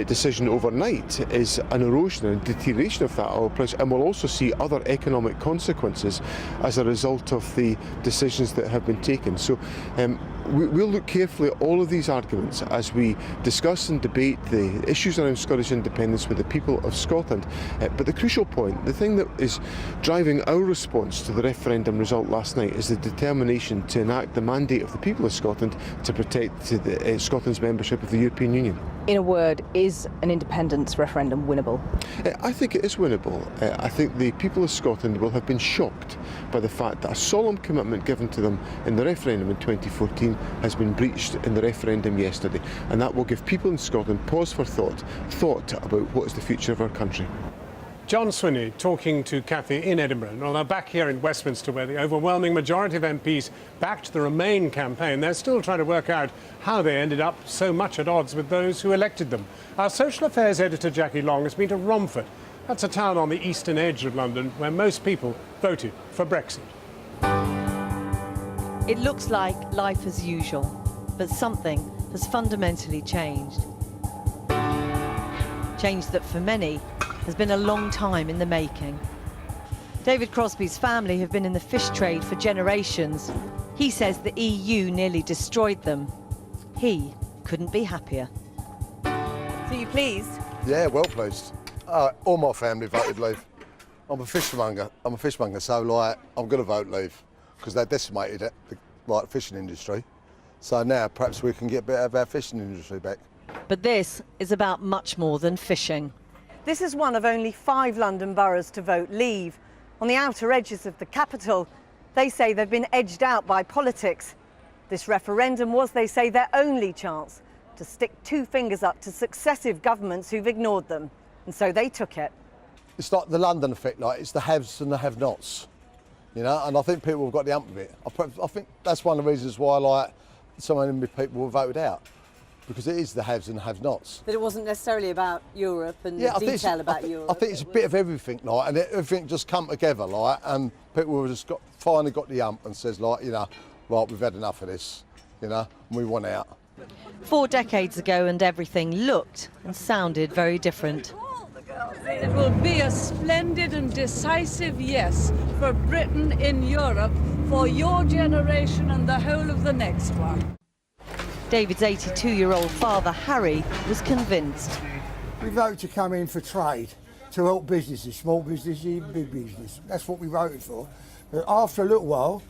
decision overnight is an erosion and deterioration of that oil price, and we'll also see other economic consequences as a result of the decisions that have been taken. So we'll look carefully at all of these arguments as we discuss and debate the issues around Scottish independence with the people of Scotland. But the crucial point, the thing that is driving our response to the referendum result last night, is the determination to enact the mandate of the people of Scotland to protect Scotland's membership of the European Union. In a word, is an independence referendum winnable? I think it is winnable. I think the people of Scotland will have been shocked by the fact that a solemn commitment given to them in the referendum in 2014 has been breached in the referendum yesterday, and that will give people in Scotland pause for thought about what is the future of our country. John Swinney talking to Cathy in Edinburgh. Well, now back here in Westminster, where the overwhelming majority of MPs backed the Remain campaign, they're still trying to work out how they ended up so much at odds with those who elected them. Our social affairs editor, Jackie Long, has been to Romford. That's a town on the eastern edge of London where most people voted for Brexit. It looks like life as usual, but something has fundamentally changed. Change that for many has been a long time in the making. David Crosby's family have been in the fish trade for generations. He says the EU nearly destroyed them. He couldn't be happier. So you pleased? Yeah, well pleased. All my family voted leave. I'm a fishmonger, so I'm going to vote leave because they decimated it, the fishing industry. So now perhaps we can get a bit of our fishing industry back. But this is about much more than fishing. This is one of only 5 London boroughs to vote leave. On the outer edges of the capital, they say they've been edged out by politics. This referendum was, they say, their only chance to stick 2 fingers up to successive governments who've ignored them. And so they took it. It's like the London effect, like it's the haves and the have-nots, you know, and I think people have got the hump of it. I think that's one of the reasons why, like, so many people were voted out, because it is the haves and the have-nots. But it wasn't necessarily about Europe and the detail about Europe. I think it's a bit of everything, like, and everything just come together, like, and people have just finally got the hump and says, like, you know, right, we've had enough of this, you know, and we want out. 4 decades ago, and everything looked and sounded very different. It will be a splendid and decisive yes for Britain in Europe, for your generation and the whole of the next one. David's 82-year-old father, Harry, was convinced. We voted to come in for trade, to help businesses, small businesses, even big business. That's what we voted for. But after a little while,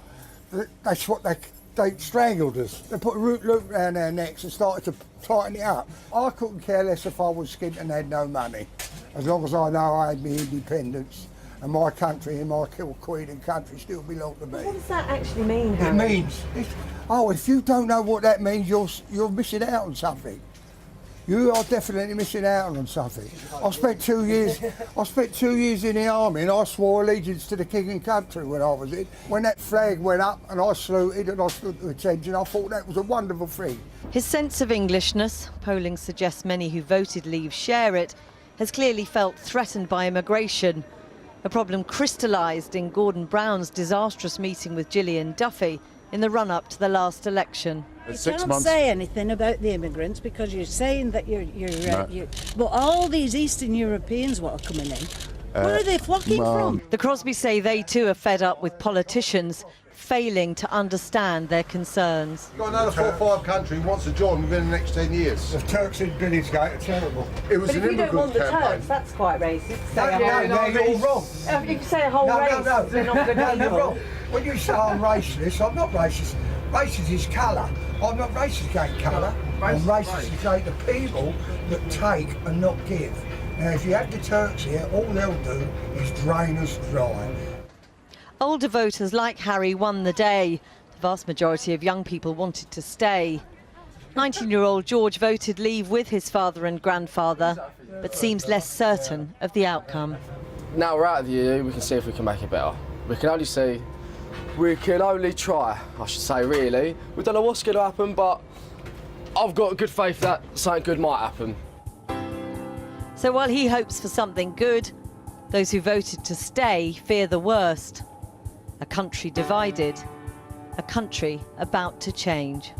that's what they strangled us. They put a rope around our necks and started to tighten it up. I couldn't care less if I was skint and had no money, as long as I know I had my independence and my country and my queen and country still belong to me. What does that actually mean, Harry? It means, if you don't know what that means, you're missing out on something. You are definitely missing out on something. I spent 2 years. I spent 2 years in the army, and I swore allegiance to the king and country when I was in. When that flag went up, and I saluted, and I stood to attention, I thought that was a wonderful thing. His sense of Englishness, polling suggests many who voted leave share it, has clearly felt threatened by immigration. A problem crystallised in Gordon Brown's disastrous meeting with Gillian Duffy in the run-up to the last election. You can't say anything about the immigrants because you're saying that but all these Eastern Europeans what are coming in, where are they flocking from? The Crosbys say they too are fed up with politicians failing to understand their concerns. You've got another 4 or 5 country who wants to join within the next 10 years. The Turks in Billingsgate are terrible. It was but an if you don't want the campaign. Turks, that's quite racist. No, you're wrong. You can say a whole race, they're not good people. You're wrong. When you say I'm racist, I'm not racist. Racist is colour. I'm not racist against colour. I'm racist against the people that take and not give. Now, if you have the Turks here, all they'll do is drain us dry. Older voters like Harry won the day. The vast majority of young people wanted to stay. 19-year-old George voted leave with his father and grandfather, but seems less certain of the outcome. Now we're out of the EU, we can see if we can make it better. We can only try, I should say, really. We don't know what's going to happen, but I've got good faith that something good might happen. So while he hopes for something good, those who voted to stay fear the worst. A country divided, a country about to change.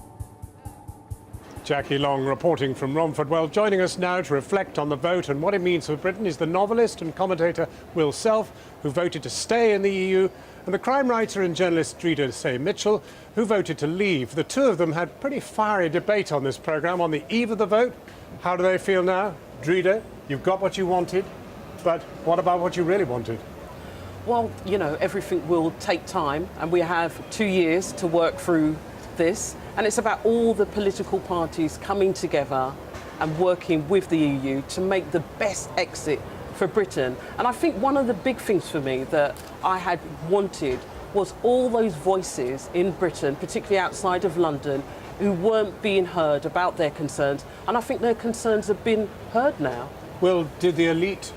Jackie Long reporting from Romford. Well, joining us now to reflect on the vote and what it means for Britain is the novelist and commentator Will Self, who voted to stay in the EU, and the crime writer and journalist Drida Say Mitchell, who voted to leave. The two of them had pretty fiery debate on this programme on the eve of the vote. How do they feel now? Drida, you've got what you wanted, but what about what you really wanted? Well, you know, everything will take time, and we have 2 years to work through this. And it's about all the political parties coming together and working with the EU to make the best exit for Britain. And I think one of the big things for me that I had wanted was all those voices in Britain, particularly outside of London, who weren't being heard about their concerns. And I think their concerns have been heard now. Well, did the elite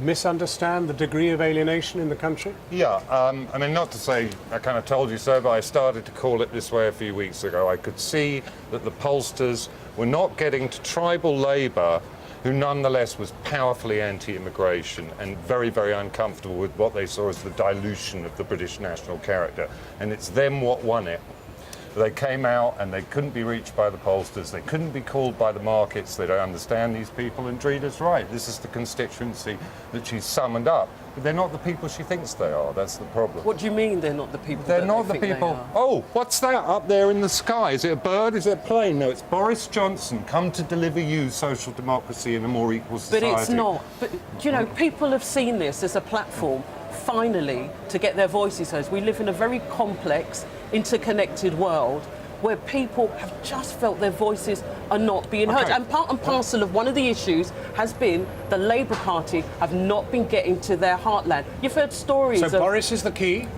misunderstand the degree of alienation in the country? Yeah, I mean, not to say I kind of told you so, but I started to call it this way a few weeks ago. I could see that the pollsters were not getting to tribal Labour, who nonetheless was powerfully anti-immigration and very, very uncomfortable with what they saw as the dilution of the British national character. And it's them what won it. They came out and they couldn't be reached by the pollsters. They couldn't be called by the markets. They don't understand these people. And Drida's right. This is the constituency that she's summoned up. But they're not the people she thinks they are. That's the problem. What do you mean they're not the people They're that not they the think people. they are? Oh, what's that up there in the sky? Is it a bird? Is it a plane? No, it's Boris Johnson come to deliver you social democracy in a more equal society. But it's not. But, you know, people have seen this as a platform, finally, to get their voices heard. We live in a very complex, interconnected world where people have just felt their voices are not being heard. And part and parcel of one of the issues has been the Labour Party have not been getting to their heartland. You've heard stories So of... Boris is the key?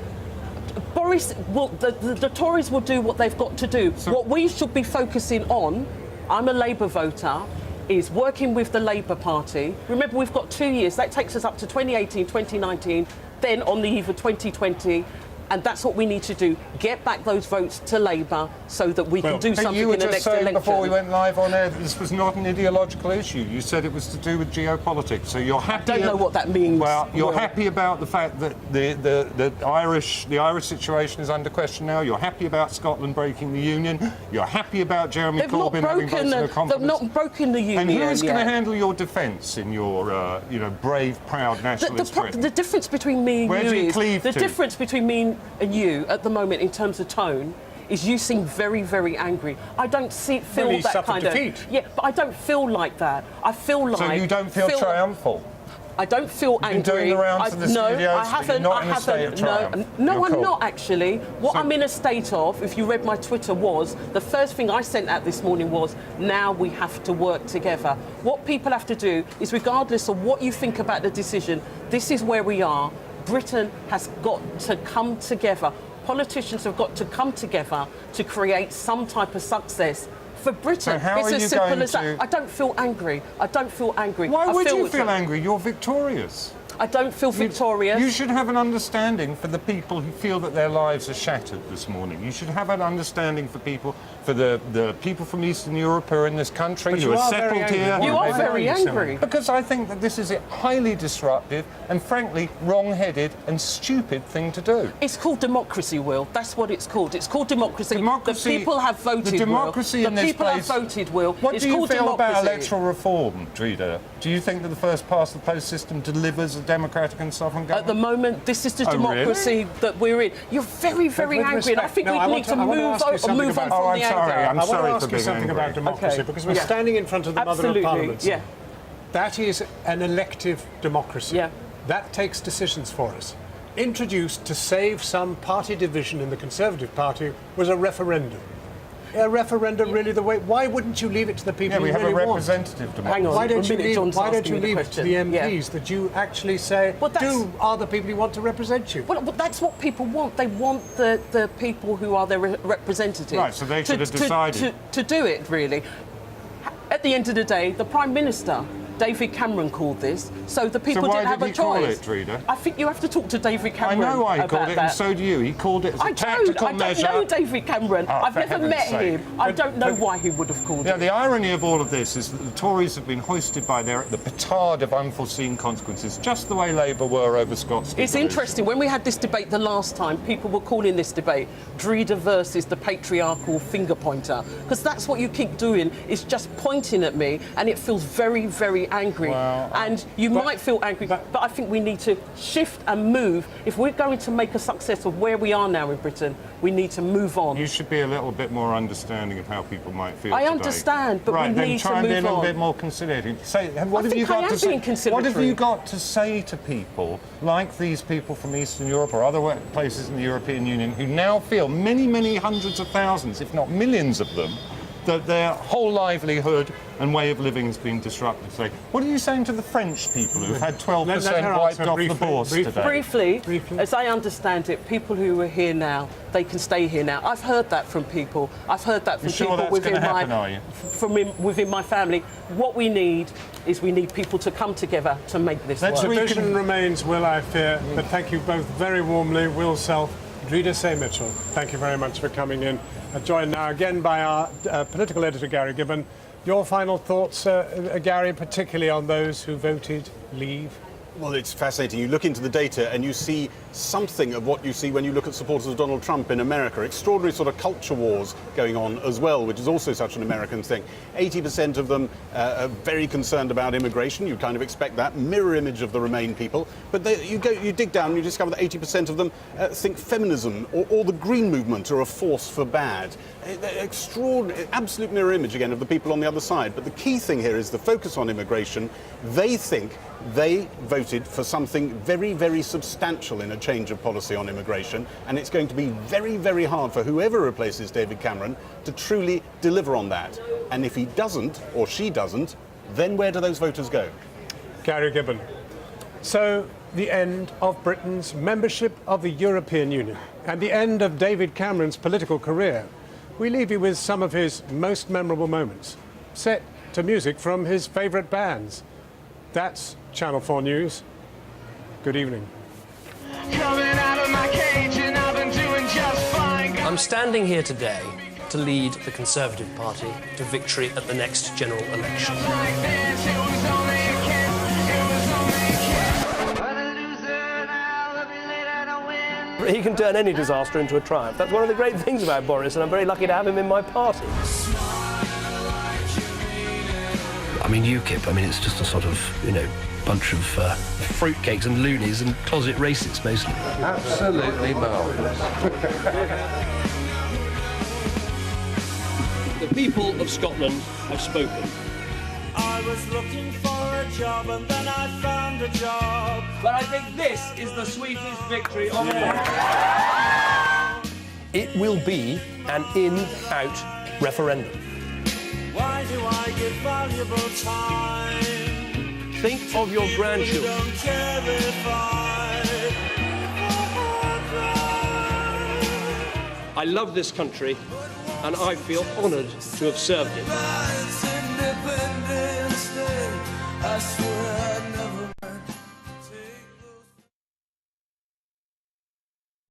Boris, will, the Tories will do what they've got to do. What we should be focusing on, I'm a Labour voter, is working with the Labour Party. Remember, we've got 2 years. That takes us up to 2018, 2019, then on the eve of 2020. And that's what we need to do. Get back those votes to Labour so that we can do something in the next election. Before we went live on air that this was not an ideological issue. You said it was to do with geopolitics. So you're happy... I don't know what that means. Well, you're happy about the fact that the Irish situation is under question now. You're happy about Scotland breaking the union. You're happy about Jeremy Corbyn having voted no confidence. They've not broken the union. And who's going to handle your defence in your, brave, proud nationalist Britain? The difference between me and Where you do you is... cleave The to? difference between me and you at the moment in terms of tone is you seem very, very angry. I don't feel Well, he that suffered kind defeat. of... Yeah, but I don't feel like that. I feel like... So you don't feel triumphal? I don't feel angry. You've been doing the rounds of the studios, but you're not in a state of triumph. No, I'm not actually. What I'm in a state of, if you read my Twitter, was the first thing I sent out this morning was, now we have to work together. What people have to do is, regardless of what you think about the decision, this is where we are. Britain has got to come together. Politicians have got to come together to create some type of success for Britain. So how it's are as you simple going as that. to... I don't feel angry. I don't feel angry. Why would you feel angry? You're victorious. I don't feel victorious. You should have an understanding for the people who feel that their lives are shattered this morning. You should have an understanding for the people from Eastern Europe who are in this country, who are settled here. You are very angry. Because I think that this is a highly disruptive and, frankly, wrong-headed and stupid thing to do. It's called democracy, Will. That's what it's called. It's called democracy. The people have voted, the democracy Will. in The this people place, have voted, Will. What It's do you called feel about democracy. electoral reform, Drida? Do you think that the first past the post system delivers a democratic and sovereign government? At the moment, this is the democracy really? that we're in. You're very, very angry, and I think we need to move on from the anger. I'm sorry I want to ask for you something being about angry. democracy, because we're standing in front of the Mother of Parliament. Yeah. That is an elective democracy. Yeah. That takes decisions for us. Introduced to save some party division in the Conservative Party was a referendum. A referendum really the way? Why wouldn't you leave it to the people we you have really a want? representative democracy. Hang on, why don't you leave it to the MPs Yeah. that you actually say are the people you want to represent you? Well, that's what people want. They want the people who are their representatives. Right, so they should have decided. To do it, really. At the end of the day, the Prime Minister, David Cameron, called this, so the people didn't have a choice. Why did he call it, Drida? I think you have to talk to David Cameron. I know why he called it, that. and so do you. He called it as a tactical measure. I don't know David Cameron. I've for never heaven's met sake. him. I don't know why he would have called it. The irony of all of this is that the Tories have been hoisted by the petard of unforeseen consequences, just the way Labour were over Scots. It's interesting. When we had this debate the last time, people were calling this debate Drida versus the patriarchal finger pointer, because that's what you keep doing, is just pointing at me, and it feels very, very angry. And you might feel angry, but I think we need to shift and move. If we're going to make a success of where we are now in Britain, we need to move on. You should be a little bit more understanding of how people might feel I today. understand, but we need to move on. Right, then try and be a little bit more conciliating. What have you got to say to people like these people from Eastern Europe or other places in the European Union who now feel, many, many hundreds of thousands, if not millions of them, that their whole livelihood and way of living has been disrupted today? What are you saying to the French people who've had 12% wiped off the boards today? Briefly, as I understand it, people who are here now, they can stay here now. I've heard that from people. I've heard that from people within my family. What we need is people to come together to make this work. The division remains, Will, I fear. But thank you both very warmly, Will Self, Drida Say-Mitchell. Thank you very much for coming in. Joined now again by our political editor, Gary Gibbon. Your final thoughts, Gary, particularly on those who voted leave? Well, it's fascinating. You look into the data and you see something of what you see when you look at supporters of Donald Trump in America. Extraordinary sort of culture wars going on as well, which is also such an American thing. 80% of them are very concerned about immigration. You kind of expect that. Mirror image of the Remain people. But you dig down and you discover that 80% of them think feminism or the Green Movement are a force for bad. Extraordinary, absolute mirror image again of the people on the other side. But the key thing here is the focus on immigration. They think they voted voted for something very, very substantial in a change of policy on immigration, and it's going to be very, very hard for whoever replaces David Cameron to truly deliver on that. And if he doesn't, or she doesn't, then where do those voters go? Gary Gibbon. So, the end of Britain's membership of the European Union and the end of David Cameron's political career. We leave you with some of his most memorable moments, set to music from his favourite bands. That's Channel 4 News. Good evening. I'm standing here today to lead the Conservative Party to victory at the next general election. He can turn any disaster into a triumph. That's one of the great things about Boris, and I'm very lucky to have him in my party. I mean, UKIP, it's just a sort of, bunch of fruitcakes and loonies and closet racists, mostly. Absolutely marvellous. The people of Scotland have spoken. I was looking for a job and then I found a job. But I think this is the sweetest victory of all. It will be an in-out referendum. Why do I give valuable time? Think of your grandchildren. You don't care if I love this country and I feel honoured to have served it. I swear